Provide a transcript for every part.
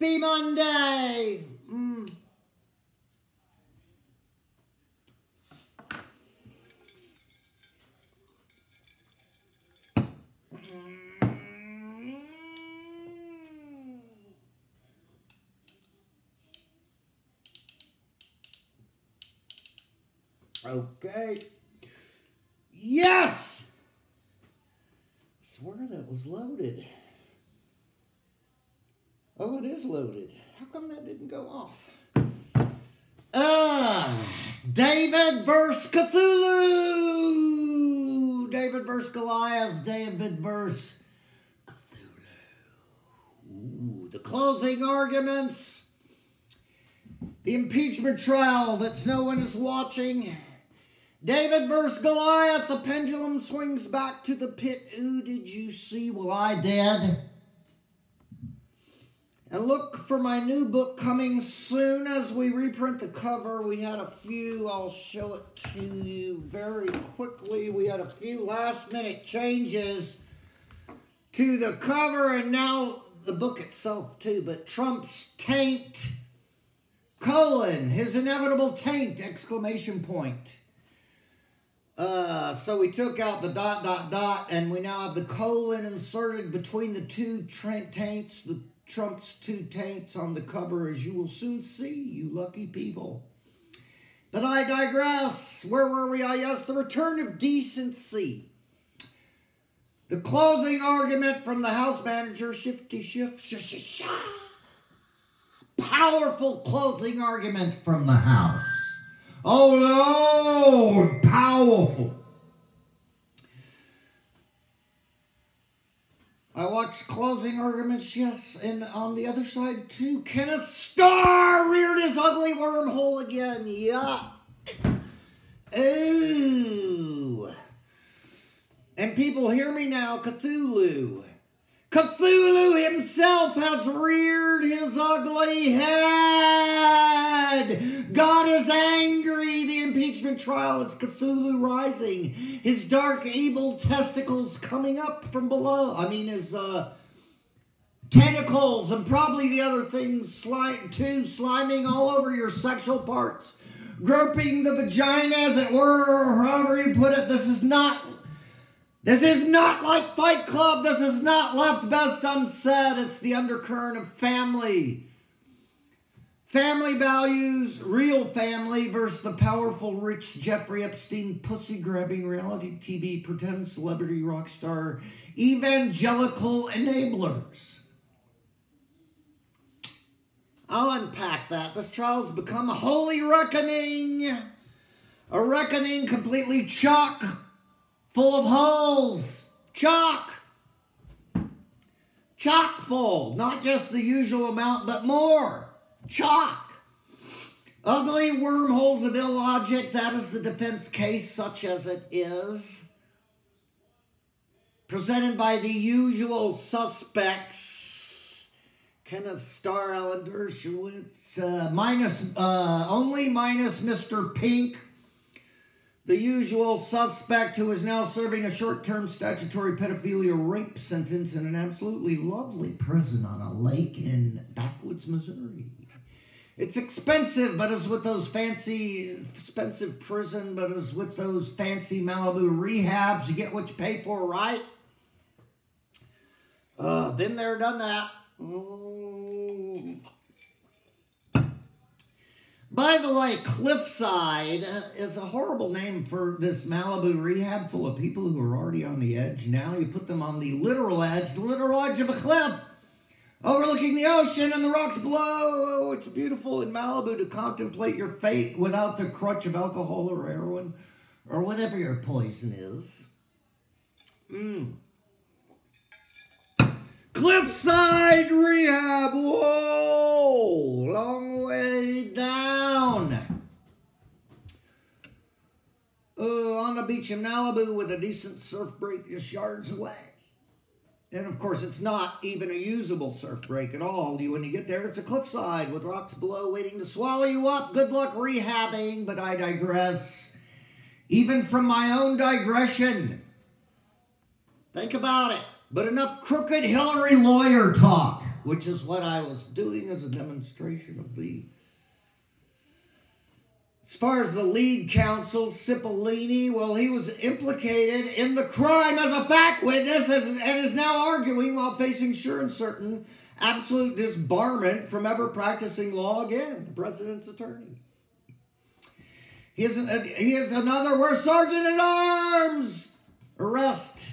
Happy Monday! Okay. Yes! I swear that was loaded. Oh, it is loaded. How come that didn't go off? David versus Cthulhu! David versus Goliath. David versus Cthulhu. Ooh, the closing arguments. The impeachment trial that no one is watching. David versus Goliath. The pendulum swings back to the pit. Ooh, did you see? Well, I did. And look for my new book coming soon as we reprint the cover. We had a few, I'll show it to you very quickly. We had a few last minute changes to the cover and now the book itself too. But Trump's taint, his inevitable taint, exclamation point. So we took out the ... and we now have the colon inserted between the two taints, Trump's two taints on the cover, as you will soon see, you lucky people. But I digress. Where were we? Yes, the return of decency. The closing argument from the House manager, powerful closing argument from the House. Oh, Lord, powerful. I watched closing arguments, yes, and on the other side, too, Kenneth Starr reared his ugly wormhole again. Yeah. Ooh. And people, hear me now, Cthulhu. Cthulhu himself has reared his ugly head. God is angry. The impeachment trial is Cthulhu rising. His dark, evil testicles coming up from below. I mean, his tentacles and probably the other things sliming all over your sexual parts. Groping the vagina, as it were, or however you put it. This is not like Fight Club. This is not left best unsaid. It's the undercurrent of family. Family values, real family versus the powerful, rich Jeffrey Epstein, pussy-grabbing reality TV, pretend celebrity rock star, evangelical enablers. I'll unpack that. This trial has become a holy reckoning. A reckoning completely chock full of holes. Chock full. Not just the usual amount, but more. Chock. Ugly wormholes of illogic. That is the defense case, such as it is. Presented by the usual suspects. Kenneth Starr, Alan Dershowitz. Only minus Mr. Pink. The usual suspect who is now serving a short-term statutory pedophilia rape sentence in an absolutely lovely prison on a lake in backwoods Missouri. It's expensive, but as with those expensive prison, but as with those fancy Malibu rehabs, you get what you pay for, right? Been there, done that. By the way, Cliffside is a horrible name for this Malibu rehab full of people who are already on the edge. Now you put them on the literal edge of a cliff, overlooking the ocean and the rocks below. Oh, it's beautiful in Malibu to contemplate your fate without the crutch of alcohol or heroin or whatever your poison is. Cliffside Rehab. Whoa, long way down. On the beach in Malibu with a decent surf break just yards away. And of course, it's not even a usable surf break at all. When you get there, it's a cliffside with rocks below waiting to swallow you up. Good luck rehabbing, but I digress. Even from my own digression. Think about it. But enough crooked Hillary lawyer talk. which is what I was doing as a demonstration of the... As far as the lead counsel, Cipollini, well, he was implicated in the crime as a fact witness and is now arguing while facing sure and certain absolute disbarment from ever practicing law again, the president's attorney. He is another, we're Sergeant at Arms! Arrest.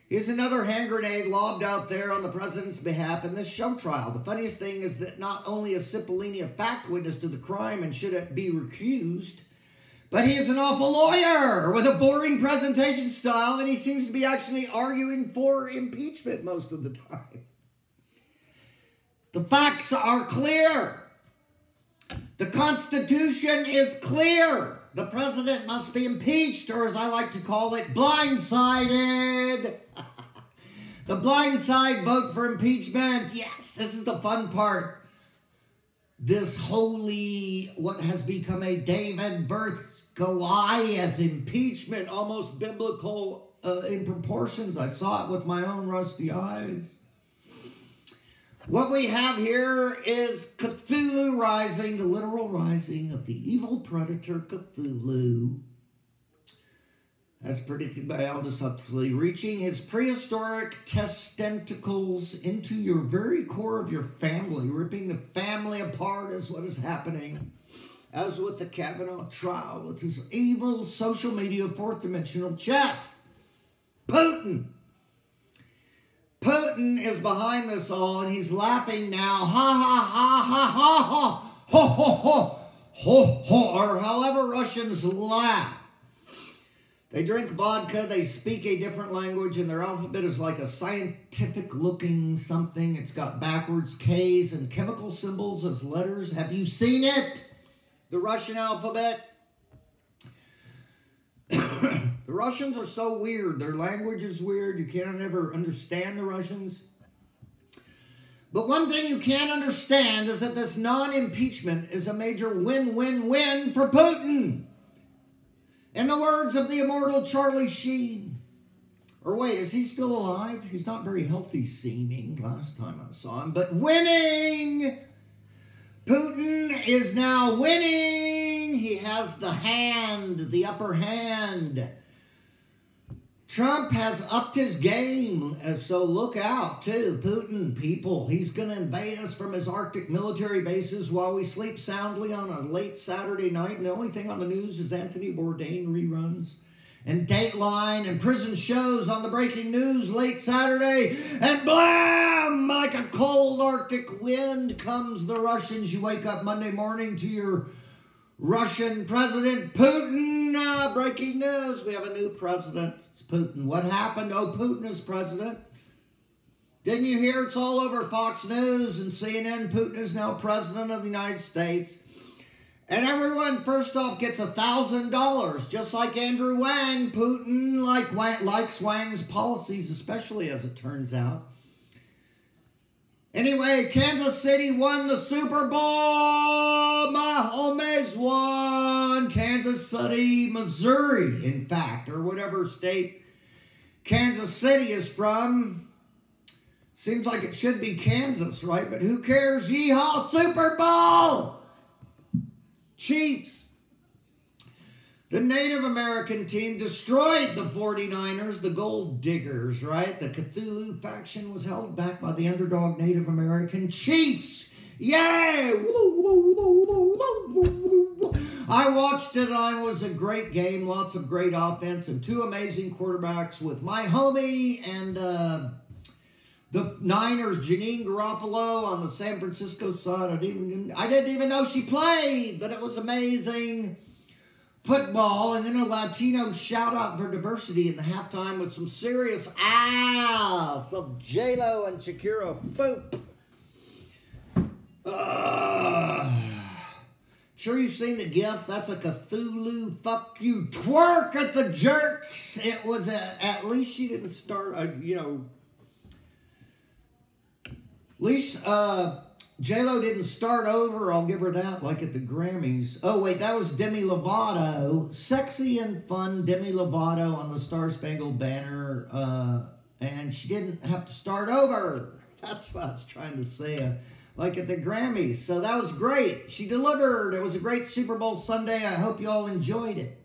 He is another hand grenade lobbed out there on the president's behalf in this show trial. The funniest thing is that not only is Cipollini a fact witness to the crime and should be recused, but he is an awful lawyer with a boring presentation style, and he seems to be actually arguing for impeachment most of the time. The facts are clear. The Constitution is clear. The president must be impeached, or as I like to call it, blindsided. The blindside vote for impeachment. Yes, this is the fun part. This holy, what has become a David versus Goliath impeachment, almost biblical in proportions. I saw it with my own rusty eyes. What we have here is Cthulhu rising, the literal rising of the evil predator Cthulhu, as predicted by Aldous Huxley, reaching his prehistoric tentacles into your very core of your family, ripping the family apart is what is happening. As with the Kavanaugh trial, with his evil social media fourth dimensional chess. Putin. Putin is behind this all, and he's laughing now. Ha, ha, ha, ha, ha, ha, ho, ho, ho, ho, ho, or however Russians laugh. They drink vodka, they speak a different language, and their alphabet is like a scientific-looking something. It's got backwards K's and chemical symbols as letters. Have you seen it? The Russian alphabet? The Russians are so weird. Their language is weird. You can't ever understand the Russians. But one thing you can't understand is that this non-impeachment is a major win-win-win for Putin. In the words of the immortal Charlie Sheen. Or wait, is he still alive? He's not very healthy seeming last time I saw him. But winning! Putin is now winning. He has the hand, the upper hand. Trump has upped his game, so look out, too. Putin, people, he's going to invade us from his Arctic military bases while we sleep soundly on a late Saturday night, and the only thing on the news is Anthony Bourdain reruns, and Dateline, and prison shows on the breaking news late Saturday, and blam! Like a cold Arctic wind comes the Russians. You wake up Monday morning to your Russian President Putin. Breaking news, we have a new president. Putin. What happened? Oh, Putin is president. Didn't you hear it's all over Fox News and CNN? Putin is now president of the United States. And everyone, first off, gets $1,000. Just like Andrew Wang, Putin likes Wang's policies, especially as it turns out. Anyway, Kansas City won the Super Bowl. Mahomes won. Kansas City, Missouri, in fact, or whatever state Kansas City is from. Seems like it should be Kansas, right? But who cares? Yeehaw, Super Bowl! Chiefs. The Native American team destroyed the 49ers, the Gold Diggers, right? The Cthulhu faction was held back by the underdog Native American Chiefs. Yay! I watched it, and it was a great game. Lots of great offense and two amazing quarterbacks with my homie and the Niners, Janine Garofalo, on the San Francisco side. I didn't even know she played, but it was amazing. Football, and then a Latino shout-out for diversity in the halftime with some serious ass of J-Lo and Shakira. Foop. Sure you've seen the GIF? That's a Cthulhu fuck you twerk at the jerks. It was at least she didn't start, at least J-Lo didn't start over, I'll give her that, like at the Grammys. Oh, wait, that was Demi Lovato. Sexy and fun Demi Lovato on the Star Spangled Banner. And she didn't have to start over. That's what I was trying to say. Like at the Grammys. So that was great. She delivered. It was a great Super Bowl Sunday. I hope you all enjoyed it.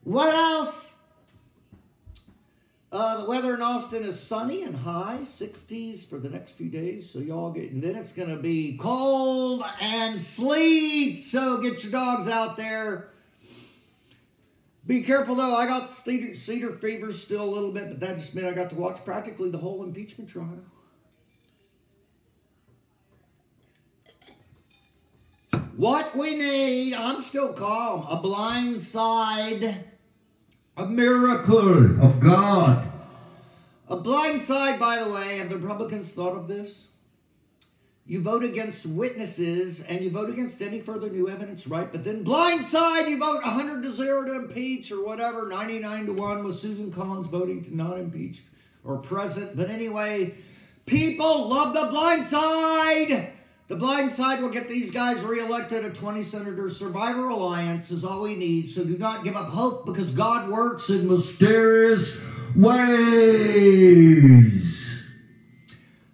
What else? The weather in Austin is sunny and high, 60s for the next few days. So y'all and then it's going to be cold and sleet. So get your dogs out there. Be careful though. I got cedar fever still a little bit, but that just meant I got to watch practically the whole impeachment trial. What we need, I'm still calm, a blind side, a miracle of God. A blind side, by the way, have the Republicans thought of this? You vote against witnesses and you vote against any further new evidence, right? But then blind side, you vote 100-0 to impeach or whatever, 99-1 with Susan Collins voting to not impeach or present. But anyway, people love the blind side. The blind side will get these guys reelected. A 20-senator survivor alliance is all we need. So do not give up hope because God works in mysterious ways.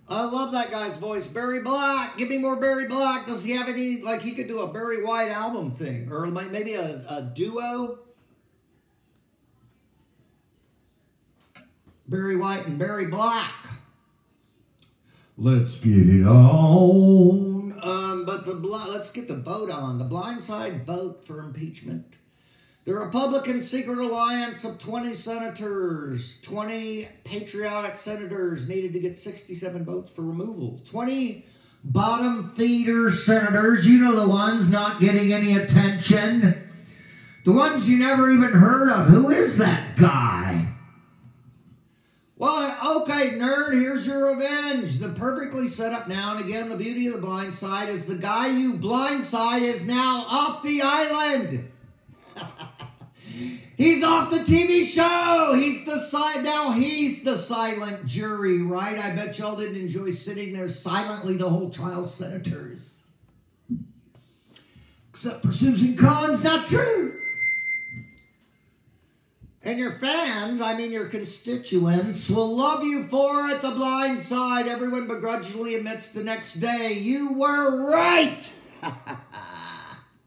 I love that guy's voice. Barry Black. Give me more Barry Black. Does he have any, like he could do a Barry White album thing? Or maybe a duo? Barry White and Barry Black. Let's get it on. Let's get the vote on. The blind side vote for impeachment. The Republican secret alliance of 20 senators, 20 patriotic senators needed to get 67 votes for removal. 20 bottom feeder senators, you know the ones not getting any attention. The ones you never even heard of. Who is that guy? Well, okay, nerd, here's your revenge. The perfectly set up now, and again, the beauty of the blind side is the guy you blindside is now off the island. He's off the TV show. He's the silent jury, right? I bet y'all didn't enjoy sitting there silently the whole trial, senators. Except for Susan Collins, not true. And your fans, I mean your constituents, will love you for it. The blind side, everyone begrudgingly admits the next day, you were right.